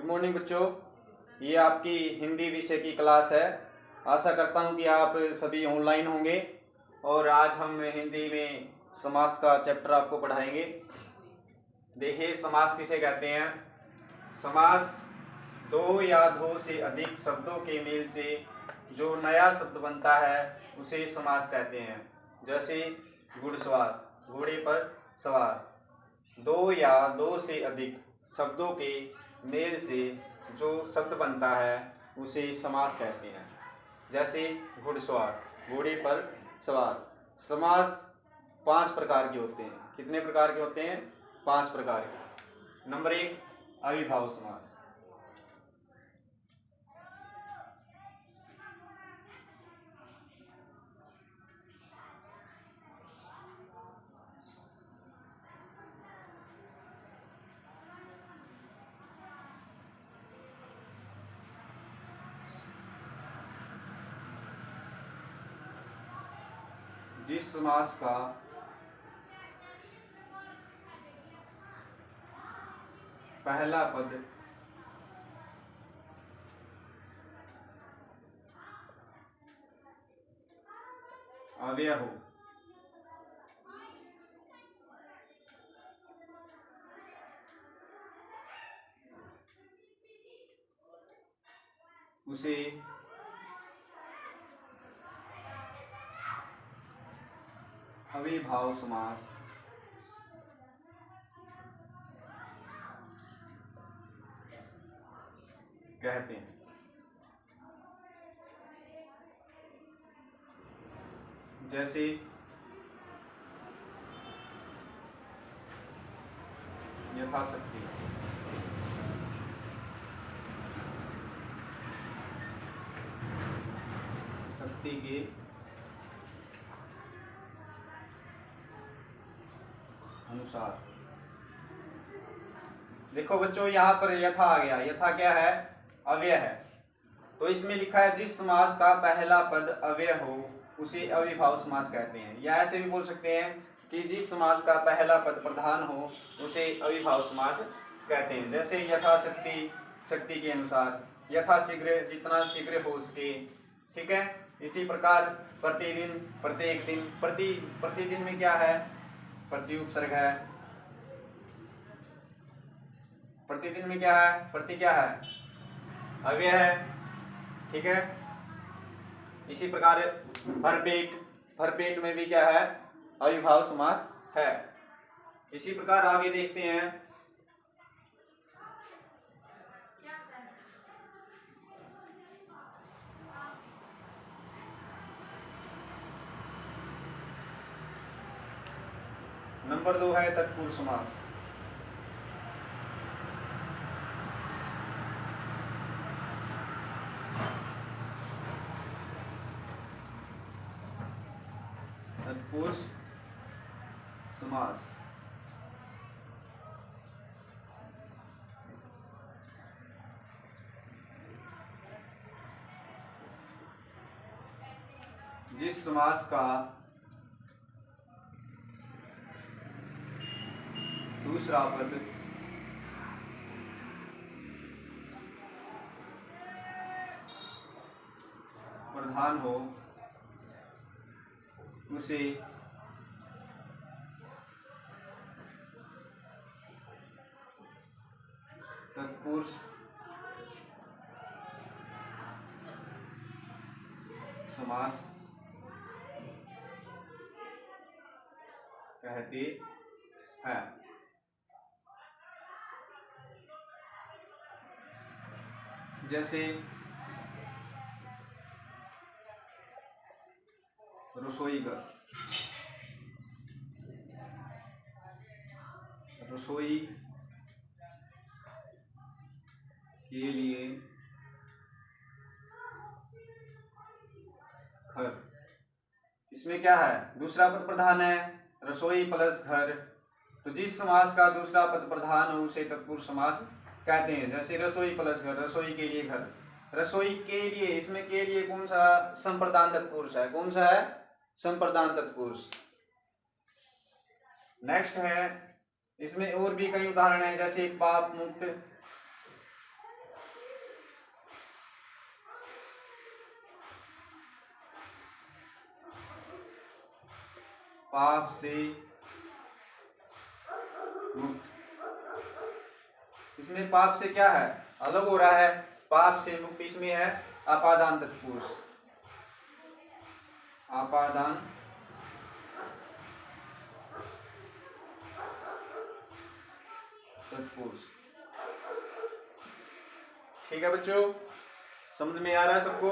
Morning बच्चों, ये आपकी हिंदी विषय की क्लास है। आशा करता हूँ कि आप सभी ऑनलाइन होंगे और आज हम हिंदी में समास का चैप्टर आपको पढ़ाएंगे। देखिए, समास किसे कहते हैं। समास दो या दो से अधिक शब्दों के मेल से जो नया शब्द बनता है उसे समास कहते हैं। जैसे घुड़सवार, घोड़े पर सवार। दो या दो से अधिक शब्दों के मेल से जो शब्द बनता है उसे समास कहते हैं। जैसे घुड़सवार, घोड़े पर सवार। समास 5 प्रकार के होते हैं। कितने प्रकार के होते हैं? 5 प्रकार के। नंबर 1, अविभाव समास। जिस समास का पहला पद अव्यय हो, उसे अविभाव समास कहते हैं। जैसे यथाशक्ति, शक्ति के अनुसार। देखो बच्चों, यहाँ पर यथा आ गया। यथा क्या है? अव्यय है। तो इसमें लिखा है जिस समास का पहला पद अव्यय हो उसे अविभाव समास कहते हैं। या ऐसे भी बोल सकते हैं कि जिस समास का पहला पद प्रधान हो उसे अविभाव समास कहते हैं। जैसे यथाशक्ति, शक्ति के अनुसार। यथाशीघ्र, जितना शीघ्र हो सके। ठीक है। इसी प्रकार प्रतिदिन, प्रत्येक दिन। प्रतिदिन में क्या है? प्रति उपसर्ग है। प्रतिदिन में क्या है? प्रति क्या है? अव्यय है। ठीक है। इसी प्रकार भरपेट, भरपेट में भी क्या है? अविभाव समास है। इसी प्रकार आगे देखते हैं। नंबर 2 है तत्पुरुष समास। तत्पुरुष समास जिस समास का दूसरा पद प्रधान हो उसे तत्पुरुष समास कहते हैं। जैसे रसोईघर, रसोई के लिए घर। इसमें क्या है? दूसरा पद प्रधान है, रसोई प्लस घर। तो जिस समास का दूसरा पद प्रधान हो उसे तत्पुरुष समास कहते हैं। जैसे रसोई प्लस घर, रसोई के लिए घर। रसोई के लिए, इसमें के लिए कौन सा संप्रदान तत्पुरुष है? कौन सा है? संप्रदान तत्पुरुष। नेक्स्ट है, इसमें और भी कई उदाहरण हैं। जैसे पाप मुक्त, पाप से मुक्त। इसमें पाप से क्या है, अलग हो रहा है, पाप से मुक्त। इसमें है आपादान तत्पुरुष, आपादान तत्पुरुष। ठीक है बच्चों, समझ में आ रहा है सबको।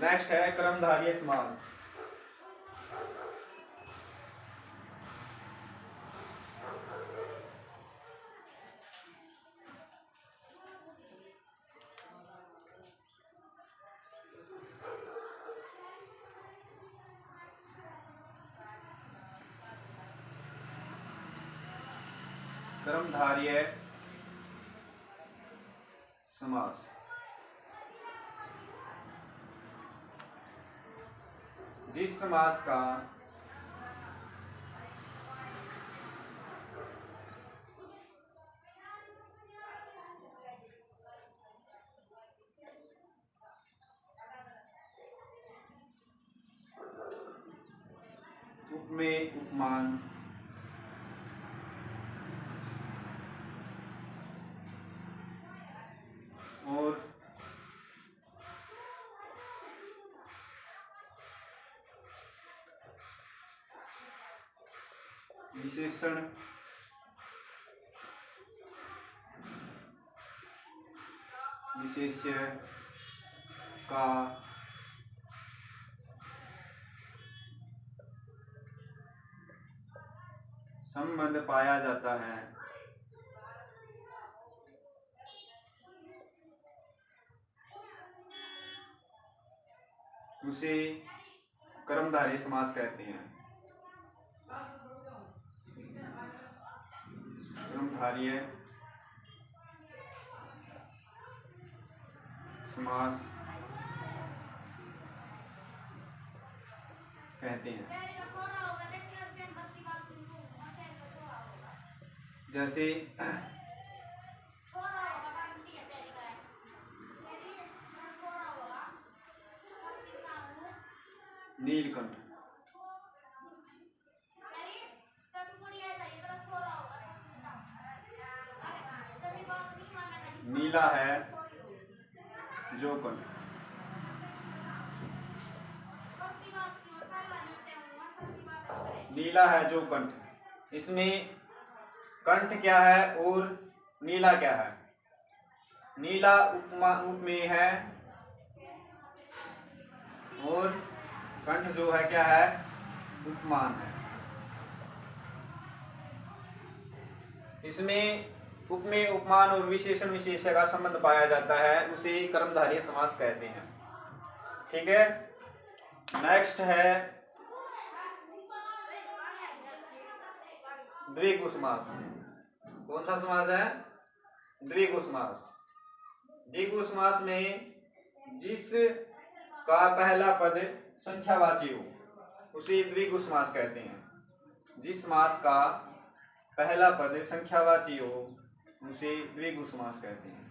नेक्स्ट है कर्मधारय समास। कर्मधारय समास। जिस समास का उपमेय उपमान और विशेषण विशेष्य का संबंध पाया जाता है, उसे कर्मधारय समास कहते हैं। कर्मधारय समास कहते हैं। जैसे नीलकंठ, नीला है जो कंठ, नीला है जो कंठ। इसमें कंठ क्या है और नीला क्या है। नीला उपमेय है और कंठ जो है क्या है, उपमान है। इसमें उपमेय उपमान और विशेषण विशेष्य का संबंध पाया जाता है, उसे कर्मधारय समास कहते हैं। ठीक है, नेक्स्ट है द्विगु समास। कौन सा समास है, द्विगु समास। द्विगु समास में जिस का पहला पद संख्यावाची हो उसे द्विगु समास कहते हैं। जिस समास का पहला पद संख्यावाची हो उसे द्विगु समास कहते हैं।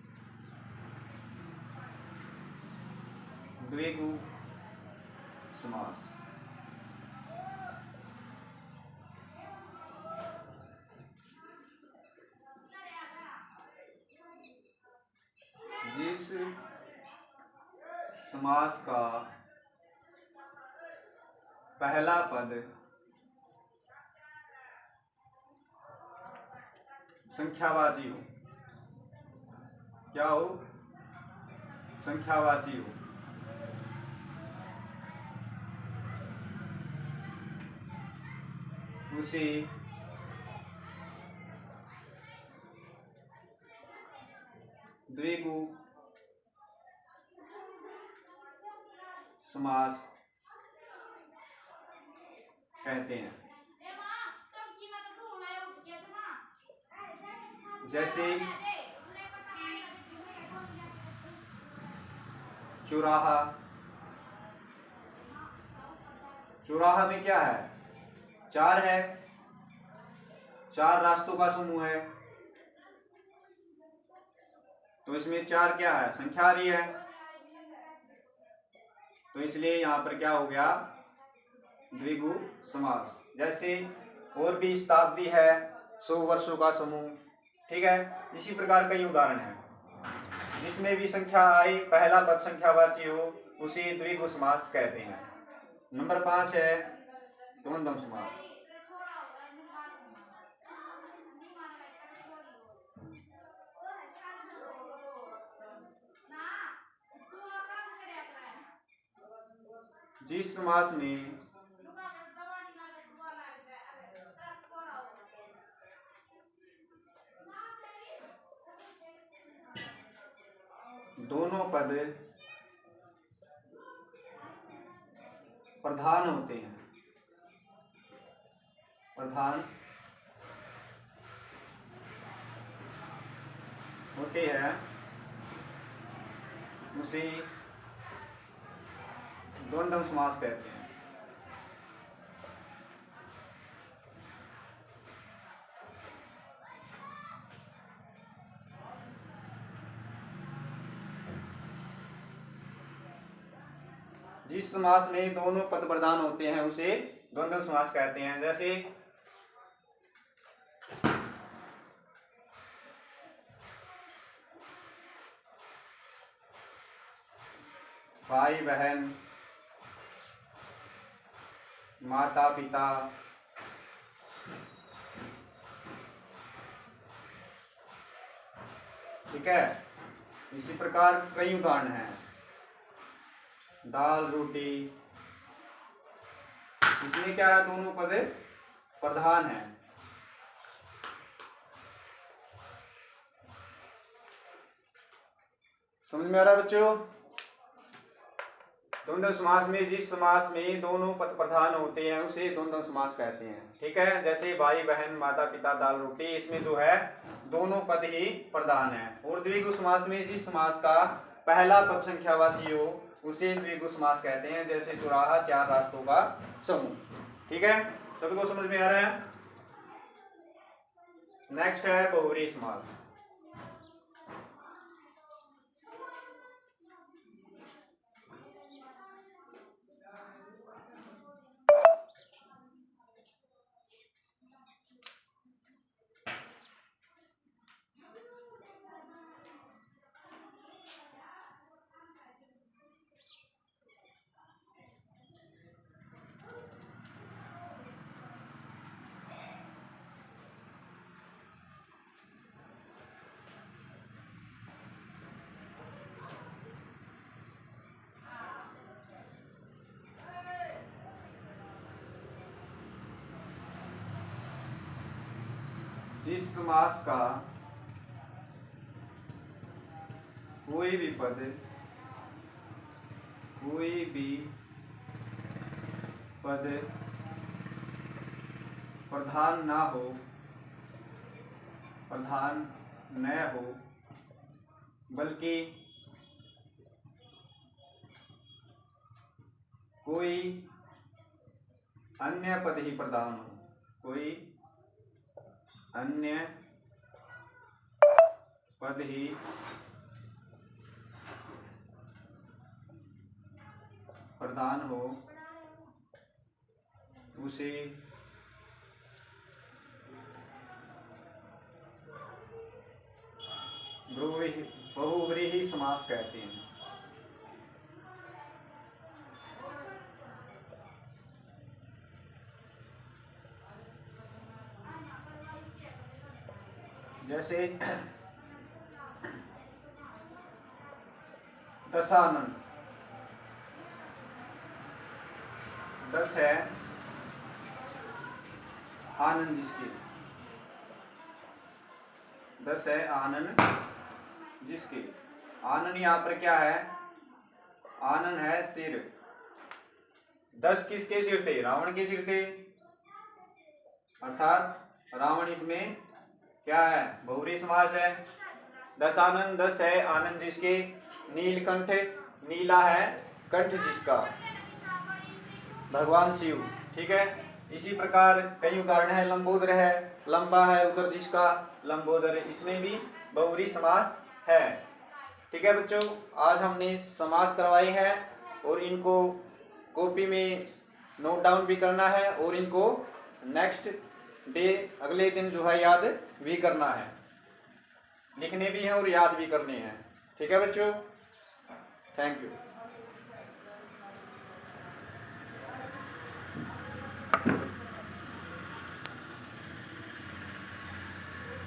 द्विगु समास। जिस समास का पहला पद संख्यावाची हो, क्या हो, संख्यावाची हो, उसे द्विगु समास कहते हैं। जैसे चौराहा, चौराहा में क्या है, चार है, चार रास्तों का समूह है, तो इसमें चार क्या है, संख्या आ रही है, तो इसलिए यहां पर क्या हो गया, द्विगु समास। जैसे और भी शताब्दी है, 100 वर्षों का समूह, ठीक है। इसी प्रकार कई उदाहरण हैं। जिसमें भी संख्या आई पहला पद संख्यावाची हो उसे द्विगु समास कहते हैं। नंबर 5 है द्वंद्व समास। जिस समास में दोनों पद प्रधान होते हैं, प्रधान होते हैं, उसे द्वंद्व समास कहते हैं। जिस समास में दोनों पद प्रधान होते हैं उसे द्वंद्व समास कहते हैं। जैसे भाई बहन, माता पिता, ठीक है। इसी प्रकार कई उदाहरण हैं। दाल रोटी, इसमें क्या है, दोनों पद प्रधान है। समझ में आ रहा है बच्चों? द्वंद्व समास में जिस समास में दोनों पद प्रधान होते हैं उसे द्वंद्व समास कहते हैं, ठीक है। जैसे भाई बहन, माता पिता, दाल रोटी, इसमें जो है दोनों पद ही प्रधान है। और द्विगु समास में जिस समास का पहला पद संख्यावाची हो उसे द्विगु समास कहते हैं। जैसे चौराहा, चार रास्तों का समूह, ठीक है। सभी को समझ में आ रहा है? नेक्स्ट है बहुव्रीहि समास। जिस समास का कोई भी पद प्रधान ना हो, प्रधान न हो, बल्कि कोई अन्य पद ही प्रधान हो, कोई अन्य पद ही प्रधान हो, उसे बहुव्रीहि समास कहते हैं। जैसे दशानन, 10 है आनन जिसके, 10 है आनन जिसके। आनन यहाँ पर क्या है? आनन है सिर। 10 किसके सिर थे? रावण के सिर थे, अर्थात रावण इसमें क्या है? बहुव्रीहि समास है। दशानन, 10 है आनन जिसके। नीलकंठ, नीला है कंठ जिसका, भगवान शिव, ठीक है। इसी प्रकार कई उदाहरण है। लंबोदर है, लंबा है उदर जिसका, लंबोदर, इसमें भी बहुव्रीहि समास है, ठीक है बच्चों। आज हमने समास करवाए हैं और इनको कॉपी में नोट डाउन भी करना है और इनको नेक्स्ट डे अगले दिन जो है याद भी करना है, लिखने भी हैं और याद भी करने हैं। ठीक है बच्चों, थैंक यू।